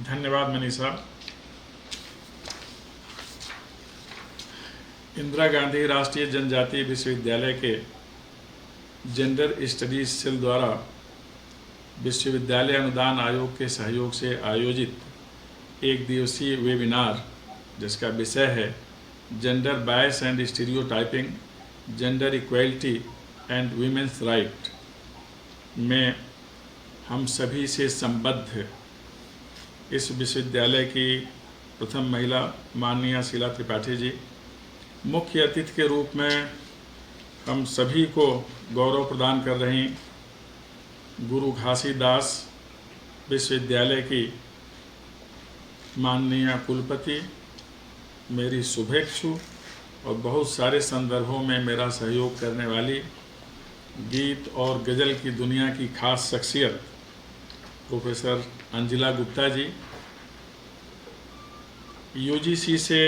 धन्यवाद मनीषा। इंदिरा गांधी राष्ट्रीय जनजातीय विश्वविद्यालय के जेंडर स्टडीज सेल द्वारा विश्वविद्यालय अनुदान आयोग के सहयोग से आयोजित एक दिवसीय वेबिनार जिसका विषय है gender bias and stereotyping, gender equality and women's right में हम सभी से संबद्ध इस विश्वविद्यालय की प्रथम महिला माननीय शीला त्रिपाठी जी, मुख्य अतिथि के रूप में हम सभी को गौरव प्रदान कर रही गुरु घासीदास विश्वविद्यालय की माननीय कुलपति, मेरी शुभेच्छु और बहुत सारे संदर्भों में मेरा सहयोग करने वाली गीत और गज़ल की दुनिया की खास शख्सियत प्रोफेसर अंजिला गुप्ता जी, यूजीसी से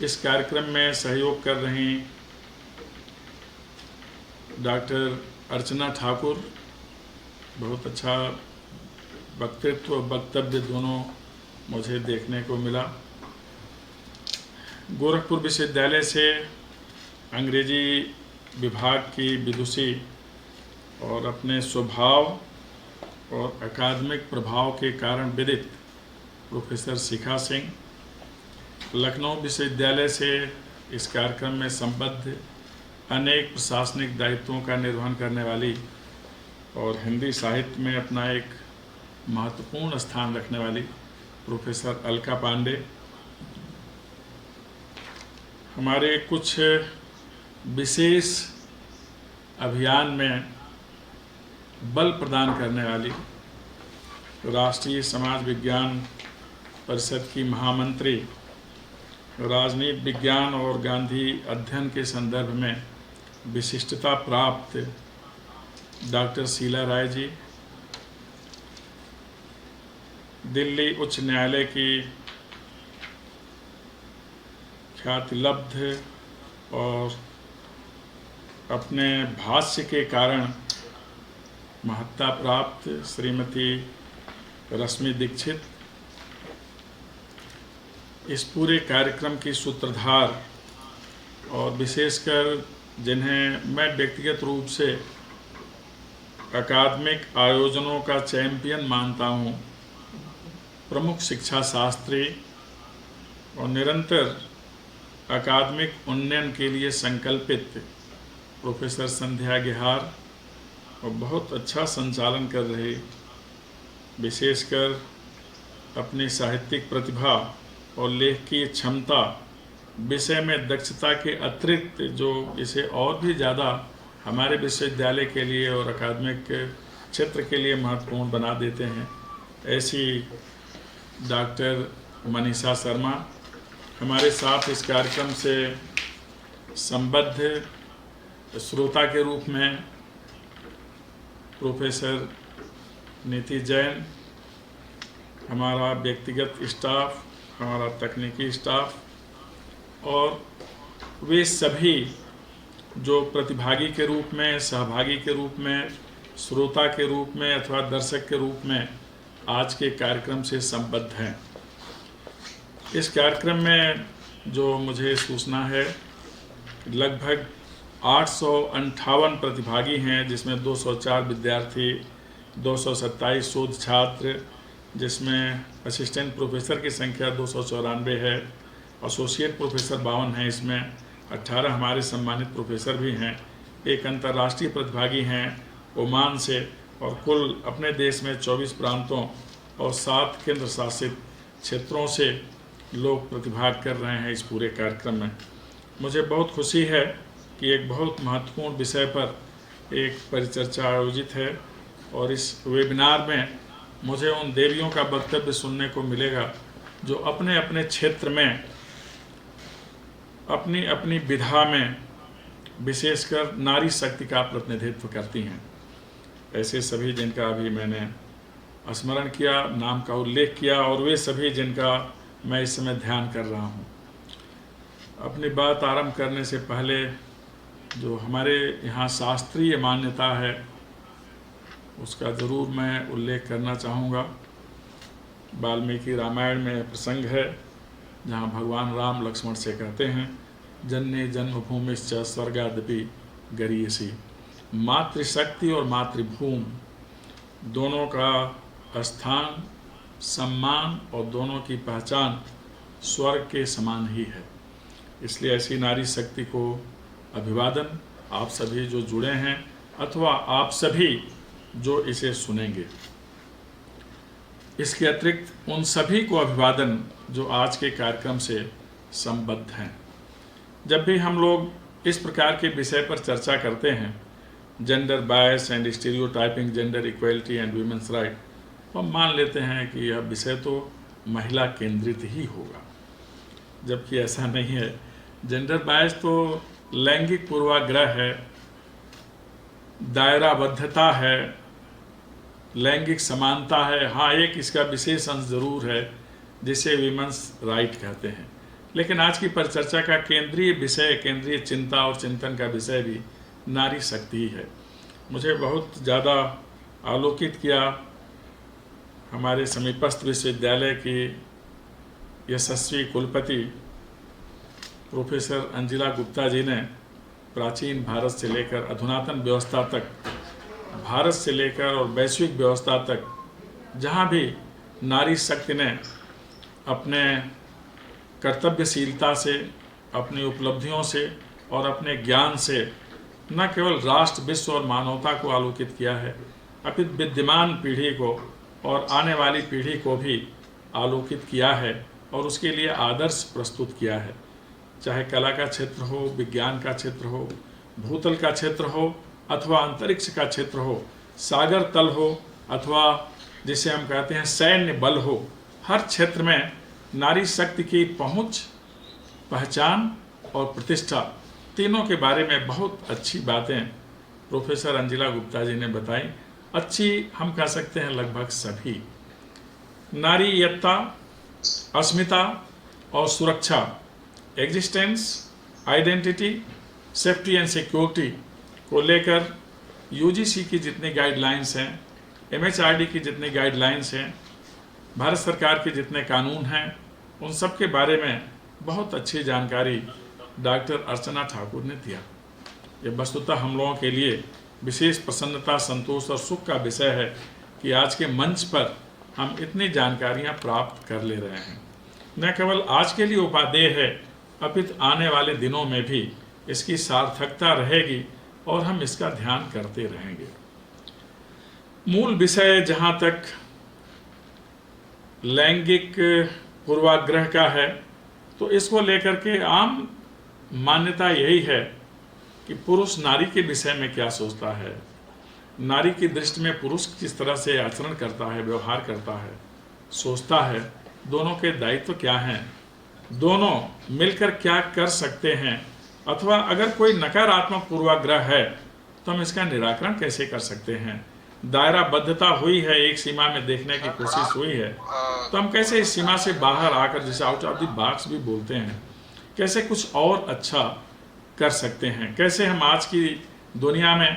इस कार्यक्रम में सहयोग कर रही डॉक्टर अर्चना ठाकुर, बहुत अच्छा वक्तृत्व वक्तव्य दोनों मुझे देखने को मिला। गोरखपुर विश्वविद्यालय से अंग्रेजी विभाग की विदुषी और अपने स्वभाव और अकादमिक प्रभाव के कारण विदित प्रोफेसर शिखा सिंह, लखनऊ विश्वविद्यालय से इस कार्यक्रम में संबद्ध अनेक प्रशासनिक दायित्वों का निर्वहन करने वाली और हिंदी साहित्य में अपना एक महत्वपूर्ण स्थान रखने वाली प्रोफेसर अलका पांडे, हमारे कुछ विशेष अभियान में बल प्रदान करने वाली राष्ट्रीय समाज विज्ञान परिषद की महामंत्री, राजनीति विज्ञान और गांधी अध्ययन के संदर्भ में विशिष्टता प्राप्त डॉक्टर शीला राय जी, दिल्ली उच्च न्यायालय की ख्यातिलब्ध और अपने भाष्य के कारण महत्ता प्राप्त श्रीमती रश्मि दीक्षित, इस पूरे कार्यक्रम की सूत्रधार और विशेषकर जिन्हें मैं व्यक्तिगत रूप से अकादमिक आयोजनों का चैंपियन मानता हूँ, प्रमुख शिक्षा शास्त्री और निरंतर अकादमिक उन्नयन के लिए संकल्पित प्रोफेसर संध्या गेहार और बहुत अच्छा संचालन कर रहे, विशेषकर अपनी साहित्यिक प्रतिभा और लेख की क्षमता, विषय में दक्षता के अतिरिक्त जो इसे और भी ज़्यादा हमारे विश्वविद्यालय के लिए और अकादमिक क्षेत्र के लिए महत्वपूर्ण बना देते हैं, ऐसी डॉक्टर मनीषा शर्मा हमारे साथ इस कार्यक्रम से संबद्ध श्रोता के रूप में प्रोफेसर नीति जैन, हमारा व्यक्तिगत स्टाफ, हमारा तकनीकी स्टाफ और वे सभी जो प्रतिभागी के रूप में, सहभागी के रूप में, श्रोता के रूप में अथवा दर्शक के रूप में आज के कार्यक्रम से संबद्ध हैं। इस कार्यक्रम में जो मुझे सूचना है लगभग 858 प्रतिभागी हैं, जिसमें 204 विद्यार्थी, 227 शोध छात्र, जिसमें असिस्टेंट प्रोफेसर की संख्या 294 है, एसोसिएट प्रोफेसर 52 हैं, इसमें 18 हमारे सम्मानित प्रोफेसर भी हैं, एक अंतर्राष्ट्रीय प्रतिभागी हैं ओमान से और कुल अपने देश में 24 प्रांतों और 7 केंद्र शासित क्षेत्रों से लोग प्रतिभाग कर रहे हैं इस पूरे कार्यक्रम में। मुझे बहुत खुशी है कि एक बहुत महत्वपूर्ण विषय पर एक परिचर्चा आयोजित है और इस वेबिनार में मुझे उन देवियों का वक्तव्य सुनने को मिलेगा जो अपने अपने क्षेत्र में अपनी अपनी विधा में विशेषकर नारी शक्ति का प्रतिनिधित्व करती हैं। ऐसे सभी जिनका अभी मैंने स्मरण किया, नाम का उल्लेख किया, और वे सभी जिनका मैं इस समय ध्यान कर रहा हूँ। अपनी बात आरंभ करने से पहले जो हमारे यहाँ शास्त्रीय मान्यता है उसका ज़रूर मैं उल्लेख करना चाहूँगा। वाल्मीकि रामायण में प्रसंग है जहाँ भगवान राम लक्ष्मण से कहते हैं, जन्य जन्मभूमिश्च स्वर्गादपि गरीयसी। मातृशक्ति और मातृभूमि दोनों का स्थान, सम्मान और दोनों की पहचान स्वर्ग के समान ही है। इसलिए ऐसी नारी शक्ति को अभिवादन। आप सभी जो जुड़े हैं अथवा आप सभी जो इसे सुनेंगे, इसके अतिरिक्त उन सभी को अभिवादन जो आज के कार्यक्रम से संबद्ध हैं। जब भी हम लोग इस प्रकार के विषय पर चर्चा करते हैं, gender bias and stereotyping, gender equality and women's right, तो हम मान लेते हैं कि यह विषय तो महिला केंद्रित ही होगा, जबकि ऐसा नहीं है। जेंडर बायस तो लैंगिक पूर्वाग्रह है, दायराबद्धता है, लैंगिक समानता है। हाँ, एक इसका विशेष अंश जरूर है जिसे वीमेंस राइट कहते हैं। लेकिन आज की परिचर्चा का केंद्रीय विषय, केंद्रीय चिंता और चिंतन का विषय भी नारी शक्ति ही है। मुझे बहुत ज़्यादा आलोकित किया हमारे समीपस्थ विश्वविद्यालय की यशस्वी कुलपति प्रोफेसर अंजिला गुप्ता जी ने प्राचीन भारत से लेकर अधुनातन व्यवस्था तक, भारत से लेकर और वैश्विक व्यवस्था तक, जहाँ भी नारी शक्ति ने अपने कर्तव्यशीलता से, अपनी उपलब्धियों से और अपने ज्ञान से न केवल राष्ट्र, विश्व और मानवता को आलोकित किया है, अपितु विद्यमान पीढ़ी को और आने वाली पीढ़ी को भी आलोकित किया है और उसके लिए आदर्श प्रस्तुत किया है। चाहे कला का क्षेत्र हो, विज्ञान का क्षेत्र हो, भूतल का क्षेत्र हो अथवा अंतरिक्ष का क्षेत्र हो, सागर तल हो अथवा जिसे हम कहते हैं सैन्य बल हो, हर क्षेत्र में नारी शक्ति की पहुंच, पहचान और प्रतिष्ठा, तीनों के बारे में बहुत अच्छी बातें प्रोफेसर अंजिला गुप्ता जी ने बताई। अच्छी हम कह सकते हैं लगभग सभी। नारीयता, अस्मिता और सुरक्षा, existence, identity, safety and security को लेकर यूजीसी की जितनी गाइडलाइंस हैं, एमएचआरडी की जितनी गाइडलाइंस हैं, भारत सरकार के जितने कानून हैं, उन सब के बारे में बहुत अच्छी जानकारी डॉक्टर अर्चना ठाकुर ने दिया। ये वस्तुतः हम लोगों के लिए विशेष प्रसन्नता, संतोष और सुख का विषय है कि आज के मंच पर हम इतनी जानकारियां प्राप्त कर ले रहे हैं। न केवल आज के लिए उपादेय है, अपितु आने वाले दिनों में भी इसकी सार्थकता रहेगी और हम इसका ध्यान करते रहेंगे। मूल विषय जहाँ तक लैंगिक पूर्वाग्रह का है, तो इसको लेकर के आम मान्यता यही है कि पुरुष नारी के विषय में क्या सोचता है, नारी की दृष्टि में पुरुष किस तरह से आचरण करता है, व्यवहार करता है, सोचता है, दोनों के दायित्व क्या हैं, दोनों मिलकर क्या कर सकते हैं, अथवा अगर कोई नकारात्मक पूर्वाग्रह है तो हम इसका निराकरण कैसे कर सकते हैं। दायराबद्धता हुई है, एक सीमा में देखने की कोशिश हुई है, तो हम कैसे इस सीमा से बाहर आकर, जिसे आउट ऑफ द बॉक्स भी बोलते हैं, कैसे कुछ और अच्छा कर सकते हैं, कैसे हम आज की दुनिया में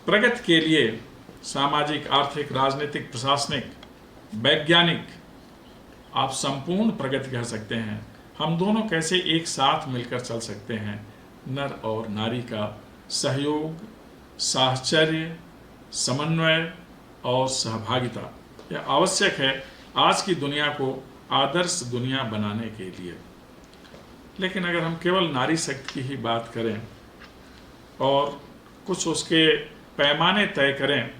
प्रगति के लिए सामाजिक, आर्थिक, राजनीतिक, प्रशासनिक, वैज्ञानिक, आप संपूर्ण प्रगति कर सकते हैं, हम दोनों कैसे एक साथ मिलकर चल सकते हैं। नर और नारी का सहयोग, साहचर्य, समन्वय और सहभागिता यह आवश्यक है आज की दुनिया को आदर्श दुनिया बनाने के लिए। लेकिन अगर हम केवल नारी शक्ति की ही बात करें और कुछ उसके पैमाने तय करें,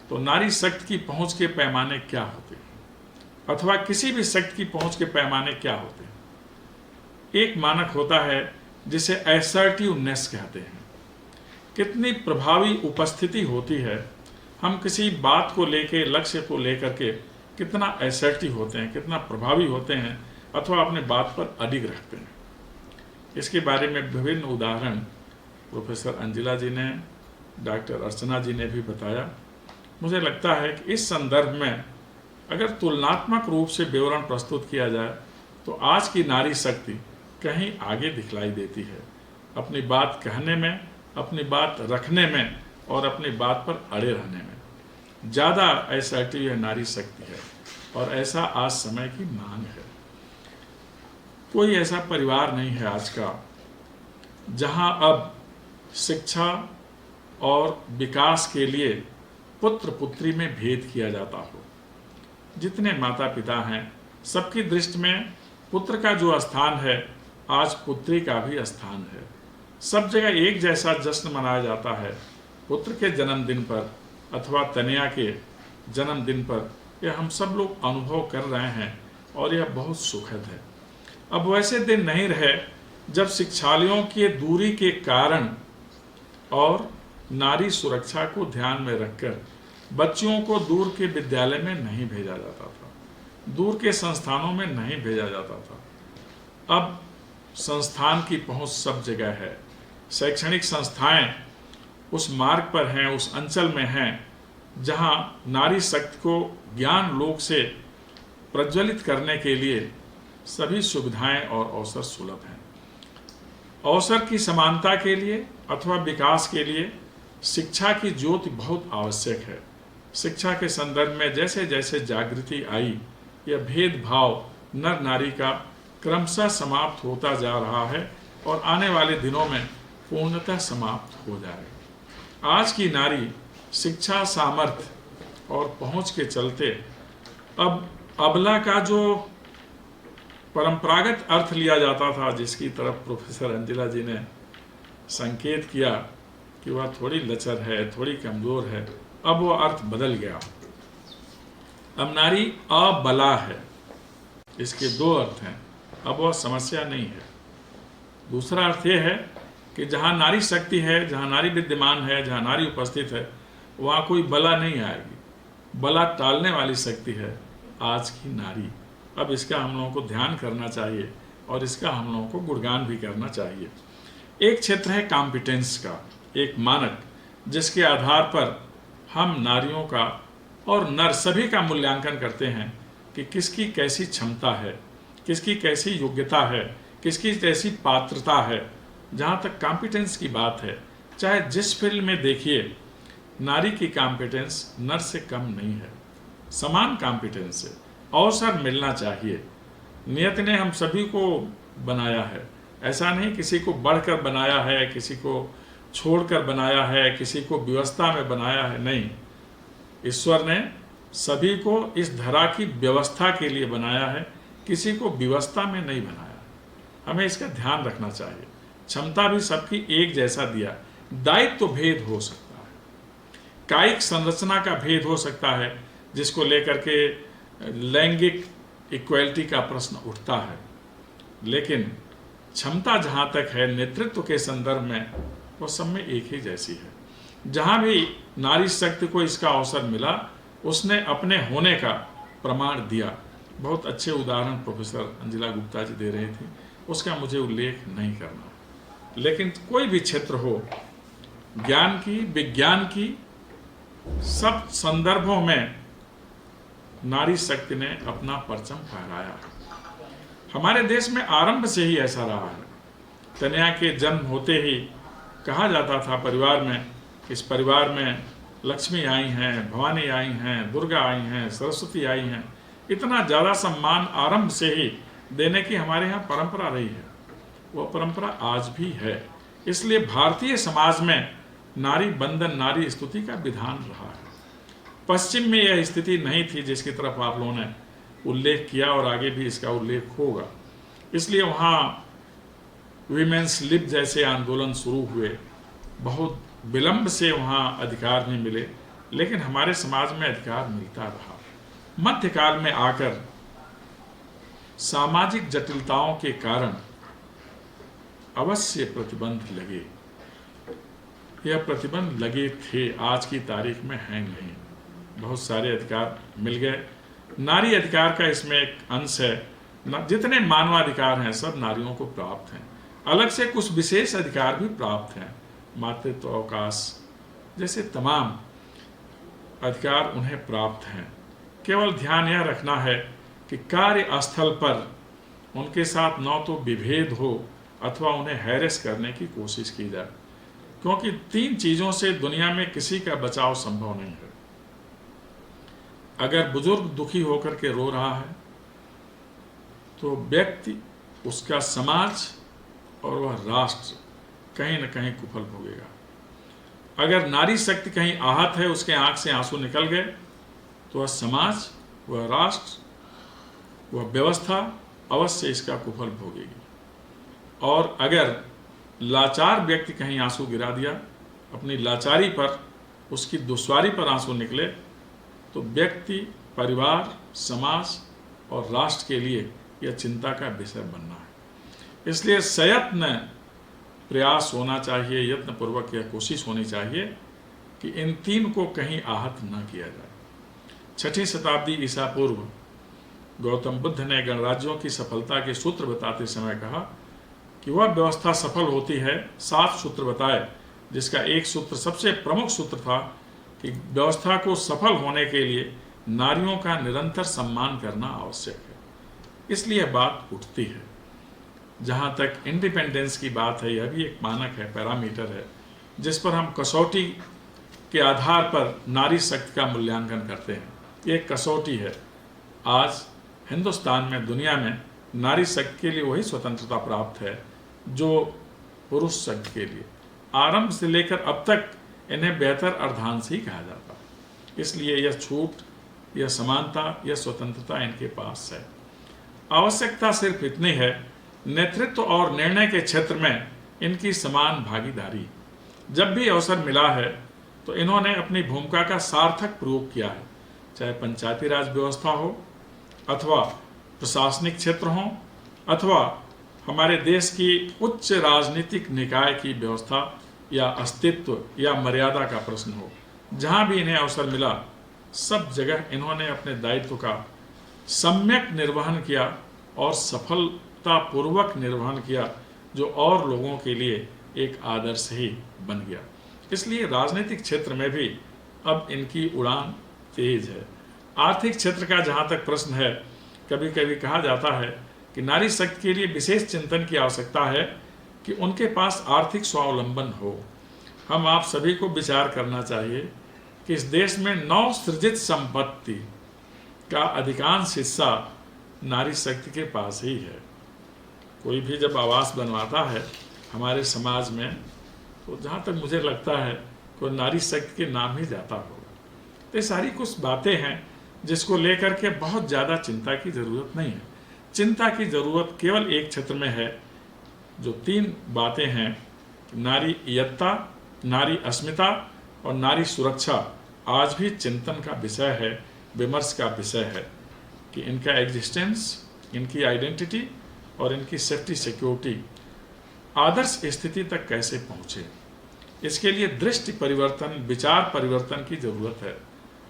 तो नारी शक्ति की पहुंच के पैमाने क्या होते हैं, अथवा किसी भी शक्ति की पहुंच के पैमाने क्या होते हैं। एक मानक होता है जिसे असर्टिवनेस कहते हैं, कितनी प्रभावी उपस्थिति होती है, हम किसी बात को लेके, लक्ष्य को लेकर के कितना असर्टिव होते हैं, कितना प्रभावी होते हैं, अथवा अपने बात पर अडिग रखते हैं। इसके बारे में विभिन्न उदाहरण प्रोफेसर अंजिला जी ने, डॉक्टर अर्चना जी ने भी बताया। मुझे लगता है कि इस संदर्भ में अगर तुलनात्मक रूप से विवरण प्रस्तुत किया जाए तो आज की नारी शक्ति कहीं आगे दिखलाई देती है, अपनी बात कहने में, अपनी बात रखने में और अपनी बात पर अड़े रहने में ज़्यादा असर्टिव यह नारी शक्ति है। और ऐसा आज समय की मांग है। कोई ऐसा परिवार नहीं है आज का जहां अब शिक्षा और विकास के लिए पुत्र पुत्री में भेद किया जाता हो। जितने माता पिता हैं सबकी दृष्टि में पुत्र का जो स्थान है, आज पुत्री का भी स्थान है। सब जगह एक जैसा जश्न मनाया जाता है पुत्र के जन्मदिन पर अथवा तनया के जन्मदिन पर। यह हम सब लोग अनुभव कर रहे हैं और यह बहुत सुखद है। अब वैसे दिन नहीं रहे जब शिक्षालयों की दूरी के कारण और नारी सुरक्षा को ध्यान में रखकर बच्चियों को दूर के विद्यालय में नहीं भेजा जाता था, दूर के संस्थानों में नहीं भेजा जाता था। अब संस्थान की पहुंच सब जगह है। शैक्षणिक संस्थाएं उस मार्ग पर हैं, उस अंचल में हैं जहां नारी शक्ति को ज्ञान लोक से प्रज्वलित करने के लिए सभी सुविधाएं और अवसर सुलभ हैं। अवसर की समानता के लिए अथवा विकास के लिए शिक्षा की ज्योति बहुत आवश्यक है। शिक्षा के संदर्भ में जैसे जैसे जागृति आई, यह भेदभाव नर नारी का क्रमशः समाप्त होता जा रहा है और आने वाले दिनों में पूर्णतः समाप्त हो जाएगा। आज की नारी शिक्षा, सामर्थ्य और पहुंच के चलते अब अबला का जो परंपरागत अर्थ लिया जाता था, जिसकी तरफ प्रोफेसर अंजिला जी ने संकेत किया कि वह थोड़ी लचर है, थोड़ी कमजोर है, अब वो अर्थ बदल गया। अब नारी अबला है। इसके दो अर्थ हैं। अब वह समस्या नहीं है। दूसरा अर्थ यह है कि जहाँ नारी शक्ति है, जहाँ नारी विद्यमान है, जहाँ नारी उपस्थित है, वहाँ कोई बला नहीं आएगी। बला टालने वाली शक्ति है आज की नारी। अब इसका हम लोगों को ध्यान करना चाहिए और इसका हम लोगों को गुणगान भी करना चाहिए। एक क्षेत्र है कॉम्पिटेंस का, एक मानक जिसके आधार पर हम नारियों का और नर सभी का मूल्यांकन करते हैं कि किसकी कैसी क्षमता है, किसकी कैसी योग्यता है, किसकी कैसी पात्रता है। जहाँ तक कॉम्पिटेंस की बात है, चाहे जिस फील्ड में देखिए, नारी की कॉम्पिटेंस नर से कम नहीं है, समान कॉम्पिटेंस है। अवसर मिलना चाहिए। नियत ने हम सभी को बनाया है, ऐसा नहीं किसी को बढ़कर बनाया है, किसी को छोड़कर बनाया है, किसी को व्यवस्था में बनाया है, नहीं। ईश्वर ने सभी को इस धरा की व्यवस्था के लिए बनाया है, किसी को व्यवस्था में नहीं बनाया। हमें इसका ध्यान रखना चाहिए। क्षमता भी सबकी एक जैसा दिया, दायित्व तो भेद हो सकता है, कायिक संरचना का भेद हो सकता है, जिसको लेकर के लैंगिक इक्वलिटी का प्रश्न उठता है। लेकिन क्षमता जहाँ तक है नेतृत्व के संदर्भ में, वो सब में एक ही जैसी है। जहाँ भी नारी शक्ति को इसका अवसर मिला, उसने अपने होने का प्रमाण दिया। बहुत अच्छे उदाहरण प्रोफेसर अंजिला गुप्ता जी दे रही थी, उसका मुझे उल्लेख नहीं करना। लेकिन कोई भी क्षेत्र हो, ज्ञान की, विज्ञान की, सब संदर्भों में नारी शक्ति ने अपना परचम फहराया। हमारे देश में आरंभ से ही ऐसा रहा है। कन्या के जन्म होते ही कहा जाता था परिवार में, इस परिवार में लक्ष्मी आई हैं, भवानी आई हैं, दुर्गा आई हैं, सरस्वती आई हैं। इतना ज़्यादा सम्मान आरंभ से ही देने की हमारे यहाँ परंपरा रही है। वो परंपरा आज भी है। इसलिए भारतीय समाज में नारी बंदन, नारी स्तुति का विधान रहा है। पश्चिम में यह स्थिति नहीं थी जिसकी तरफ आप लोगों ने उल्लेख किया, और आगे भी इसका उल्लेख होगा। इसलिए वहाँ वीमेंस लिब जैसे आंदोलन शुरू हुए, बहुत विलंब से वहाँ अधिकार नहीं मिले, लेकिन हमारे समाज में अधिकार मिलता रहा। मध्यकाल में आकर सामाजिक जटिलताओं के कारण अवश्य प्रतिबंध लगे। यह प्रतिबंध लगे थे, आज की तारीख में है नहीं। बहुत सारे अधिकार मिल गए। नारी अधिकार का इसमें एक अंश है। जितने मानवाधिकार हैं सब नारियों को प्राप्त हैं। अलग से कुछ विशेष अधिकार भी प्राप्त हैं, मातृत्व, अवकाश जैसे तमाम अधिकार उन्हें प्राप्त हैं। केवल ध्यान यह रखना है कि कार्यस्थल पर उनके साथ न तो विभेद हो अथवा उन्हें हैरेस करने की कोशिश की जाए, क्योंकि तीन चीज़ों से दुनिया में किसी का बचाव संभव नहीं है। अगर बुजुर्ग दुखी होकर के रो रहा है तो व्यक्ति, उसका समाज और वह राष्ट्र कहीं न कहीं कुफल भोगेगा। अगर नारी शक्ति कहीं आहत है, उसके आंख से आंसू निकल गए, तो वह समाज, वह राष्ट्र, वह व्यवस्था अवश्य इसका कुफल भोगेगी। और अगर लाचार व्यक्ति कहीं आंसू गिरा दिया, अपनी लाचारी पर, उसकी दुश्वारी पर आंसू निकले, तो व्यक्ति, परिवार, समाज और राष्ट्र के लिए यह चिंता का विषय बनना है। इसलिए सयत्न प्रयास होना चाहिए, यत्नपूर्वक यह कोशिश होनी चाहिए कि इन तीन को कहीं आहत न किया जाए। 6वीं शताब्दी ईसा पूर्व गौतम बुद्ध ने गणराज्यों की सफलता के सूत्र बताते समय कहा कि वह व्यवस्था सफल होती है, 7 सूत्र बताए, जिसका एक सूत्र, सबसे प्रमुख सूत्र था कि व्यवस्था को सफल होने के लिए नारियों का निरंतर सम्मान करना आवश्यक है। इसलिए बात उठती है, जहाँ तक इंडिपेंडेंस की बात है, यह भी एक मानक है, पैरामीटर है, जिस पर हम कसौटी के आधार पर नारी शक्ति का मूल्यांकन करते हैं। ये एक कसौटी है। आज हिंदुस्तान में, दुनिया में नारी शक्ति के लिए वही स्वतंत्रता प्राप्त है जो पुरुष शक्ति के लिए। आरंभ से लेकर अब तक इन्हें बेहतर अर्धांश ही कहा जाता है। इसलिए यह छूट, यह समानता, यह स्वतंत्रता इनके पास है। आवश्यकता सिर्फ इतनी है, नेतृत्व और निर्णय के क्षेत्र में इनकी समान भागीदारी। जब भी अवसर मिला है तो इन्होंने अपनी भूमिका का सार्थक प्रयोग किया है, चाहे पंचायती राज व्यवस्था हो, अथवा प्रशासनिक क्षेत्र हो, अथवा हमारे देश की उच्च राजनीतिक निकाय की व्यवस्था या अस्तित्व या मर्यादा का प्रश्न हो। जहाँ भी इन्हें अवसर मिला, सब जगह इन्होंने अपने दायित्व का सम्यक निर्वहन किया और सफलतापूर्वक निर्वहन किया, जो और लोगों के लिए एक आदर्श ही बन गया। इसलिए राजनीतिक क्षेत्र में भी अब इनकी उड़ान तेज है। आर्थिक क्षेत्र का जहाँ तक प्रश्न है, कभी कभी कहा जाता है कि नारी शक्ति के लिए विशेष चिंतन की आवश्यकता है कि उनके पास आर्थिक स्वावलंबन हो। हम आप सभी को विचार करना चाहिए कि इस देश में नव सृजित संपत्ति का अधिकांश हिस्सा नारी शक्ति के पास ही है। कोई भी जब आवास बनवाता है हमारे समाज में, तो जहाँ तक मुझे लगता है कोई नारी शक्ति के नाम ही जाता होगा। तो ये सारी कुछ बातें हैं जिसको लेकर के बहुत ज़्यादा चिंता की ज़रूरत नहीं है। चिंता की ज़रूरत केवल एक क्षेत्र में है, जो 3 बातें हैं, नारी इयत्ता, नारी अस्मिता और नारी सुरक्षा। आज भी चिंतन का विषय है, विमर्श का विषय है कि इनका एग्जिस्टेंस, इनकी आइडेंटिटी और इनकी सेफ्टी सिक्योरिटी आदर्श स्थिति तक कैसे पहुँचे। इसके लिए दृष्टि परिवर्तन, विचार परिवर्तन की ज़रूरत है।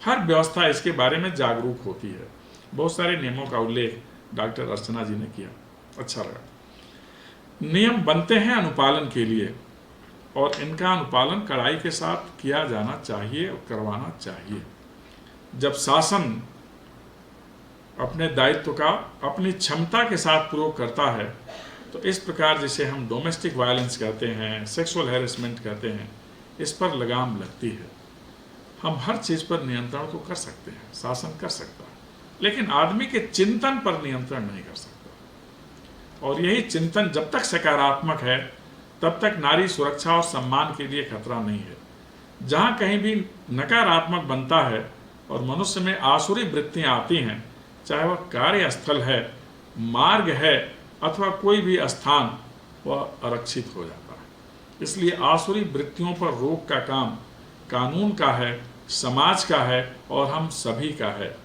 हर व्यवस्था इसके बारे में जागरूक होती है। बहुत सारे नियमों का उल्लेख डॉक्टर अर्चना जी ने किया, अच्छा लगा। नियम बनते हैं अनुपालन के लिए, और इनका अनुपालन कड़ाई के साथ किया जाना चाहिए और करवाना चाहिए। जब शासन अपने दायित्व का अपनी क्षमता के साथ प्रयोग करता है, तो इस प्रकार जिसे हम डोमेस्टिक वायलेंस कहते हैं, सेक्सुअल हैरेसमेंट कहते हैं, इस पर लगाम लगती है। हम हर चीज़ पर नियंत्रण तो कर सकते हैं, शासन कर सकता है, लेकिन आदमी के चिंतन पर नियंत्रण नहीं कर सकता। और यही चिंतन जब तक सकारात्मक है, तब तक नारी सुरक्षा और सम्मान के लिए खतरा नहीं है। जहाँ कहीं भी नकारात्मक बनता है और मनुष्य में आसुरी वृत्तियाँ आती हैं, चाहे वह कार्यस्थल है, मार्ग है, अथवा कोई भी स्थान, वह आरक्षित हो जाता है। इसलिए आसुरी वृत्तियों पर रोक का काम कानून का है, समाज का है और हम सभी का है।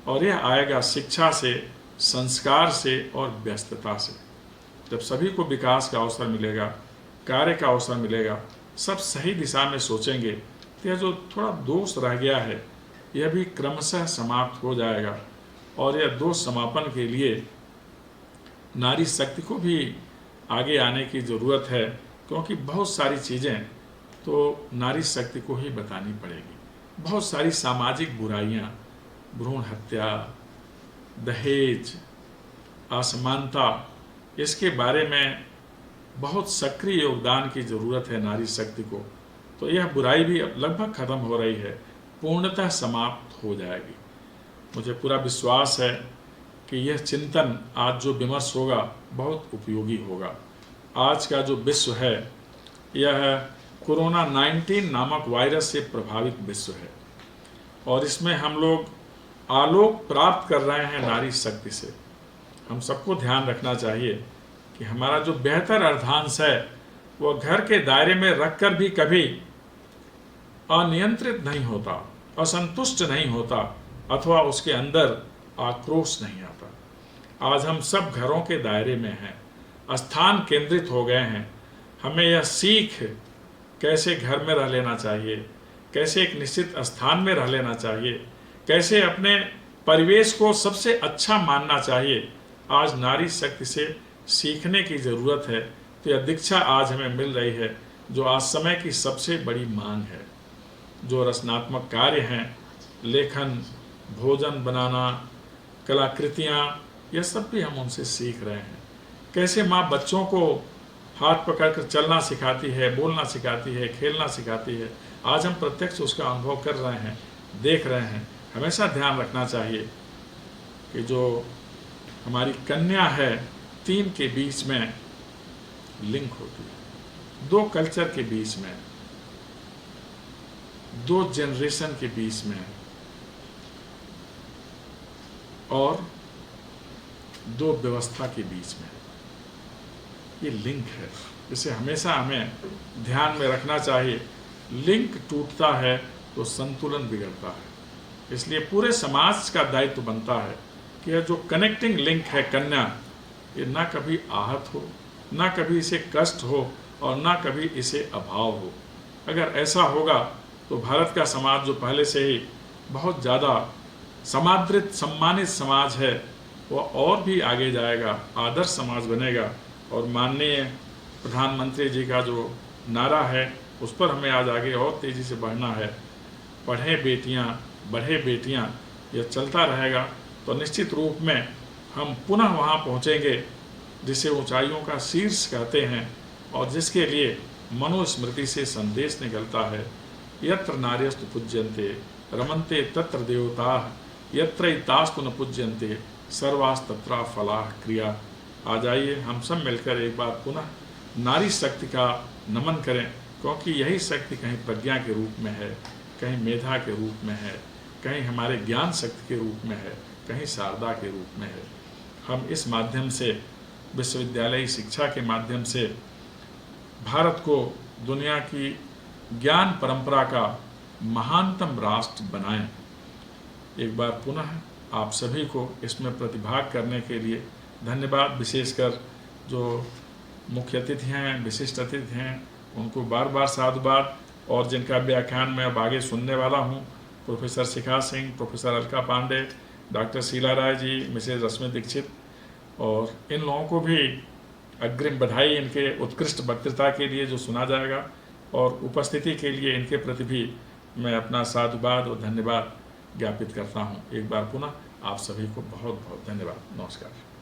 और यह आएगा शिक्षा से, संस्कार से और व्यस्तता से। जब सभी को विकास का अवसर मिलेगा, कार्य का अवसर मिलेगा, सब सही दिशा में सोचेंगे, तो यह जो थोड़ा दोष रह गया है, यह भी क्रमशः समाप्त हो जाएगा। और यह दोष समापन के लिए नारी शक्ति को भी आगे आने की ज़रूरत है, क्योंकि बहुत सारी चीज़ें तो नारी शक्ति को ही बतानी पड़ेगी। बहुत सारी सामाजिक बुराइयां, भ्रूण हत्या, दहेज, असमानता, इसके बारे में बहुत सक्रिय योगदान की ज़रूरत है नारी शक्ति को। तो यह बुराई भी लगभग ख़त्म हो रही है, पूर्णतः समाप्त हो जाएगी। मुझे पूरा विश्वास है कि यह चिंतन आज जो विमर्श होगा बहुत उपयोगी होगा। आज का जो विश्व है यह कोरोना 19 नामक वायरस से प्रभावित विश्व है और इसमें हम लोग आलोक प्राप्त कर रहे हैं नारी शक्ति से। हम सबको ध्यान रखना चाहिए कि हमारा जो बेहतर अर्धांश है वह घर के दायरे में रखकर भी कभी अनियंत्रित नहीं होता, असंतुष्ट नहीं होता अथवा उसके अंदर आक्रोश नहीं आता। आज हम सब घरों के दायरे में हैं, स्थान केंद्रित हो गए हैं। हमें यह सीख कैसे घर में रह लेना चाहिए, कैसे एक निश्चित स्थान में रह लेना चाहिए, कैसे अपने परिवेश को सबसे अच्छा मानना चाहिए, आज नारी शक्ति से सीखने की ज़रूरत है। तो यह दीक्षा आज हमें मिल रही है जो आज समय की सबसे बड़ी मांग है। जो रचनात्मक कार्य हैं, लेखन, भोजन बनाना, कलाकृतियाँ, यह सब भी हम उनसे सीख रहे हैं। कैसे माँ बच्चों को हाथ पकड़कर चलना सिखाती है, बोलना सिखाती है, खेलना सिखाती है, आज हम प्रत्यक्ष उसका अनुभव कर रहे हैं, देख रहे हैं। हमेशा ध्यान रखना चाहिए कि जो हमारी कन्या है, 3 के बीच में लिंक होती है, 2 कल्चर के बीच में, 2 जनरेशन के बीच में और 2 व्यवस्था के बीच में ये लिंक है। इसे हमेशा हमें ध्यान में रखना चाहिए। लिंक टूटता है तो संतुलन बिगड़ता है। इसलिए पूरे समाज का दायित्व बनता है कि यह जो कनेक्टिंग लिंक है कन्या, ये ना कभी आहत हो, ना कभी इसे कष्ट हो और ना कभी इसे अभाव हो। अगर ऐसा होगा तो भारत का समाज जो पहले से ही बहुत ज़्यादा समादृत, सम्मानित समाज है, वह और भी आगे जाएगा, आदर्श समाज बनेगा। और माननीय प्रधानमंत्री जी का जो नारा है उस पर हमें आज आगे और तेज़ी से बढ़ना है। पढ़ें बेटियां, बढ़े बेटियां, यह चलता रहेगा तो निश्चित रूप में हम पुनः वहां पहुंचेंगे जिसे ऊंचाइयों का शीर्ष कहते हैं और जिसके लिए मनुस्मृति से संदेश निकलता है, यत्र नार्यस्तु पूज्यन्ते रमन्ते तत्र देवताः यत्रैतास्तु न पूज्यन्ते सर्वास्तत्र फलाः क्रिया। आ जाइए हम सब मिलकर एक बार पुनः नारी शक्ति का नमन करें, क्योंकि यही शक्ति कहीं प्रज्ञा के रूप में है, कहीं मेधा के रूप में है, कहीं हमारे ज्ञान शक्ति के रूप में है, कहीं शारदा के रूप में है। हम इस माध्यम से, विश्वविद्यालयी शिक्षा के माध्यम से भारत को दुनिया की ज्ञान परंपरा का महानतम राष्ट्र बनाएं। एक बार पुनः आप सभी को इसमें प्रतिभाग करने के लिए धन्यवाद। विशेषकर जो मुख्य अतिथि हैं, विशिष्ट अतिथि हैं, उनको बार बार साधुवाद। और जिनका व्याख्यान मैं अब आगे सुनने वाला हूँ, प्रोफेसर शिखा Singh, professor Alka Pandey, doctor Sheila Rai ji, Mrs रश्मि दीक्षित, और इन लोगों को भी अग्रिम बधाई इनके उत्कृष्ट वक्तृता के लिए जो सुना जाएगा, और उपस्थिति के लिए इनके प्रति भी मैं अपना साधुवाद और धन्यवाद ज्ञापित करता हूँ। एक बार पुनः आप सभी को बहुत बहुत धन्यवाद। नमस्कार।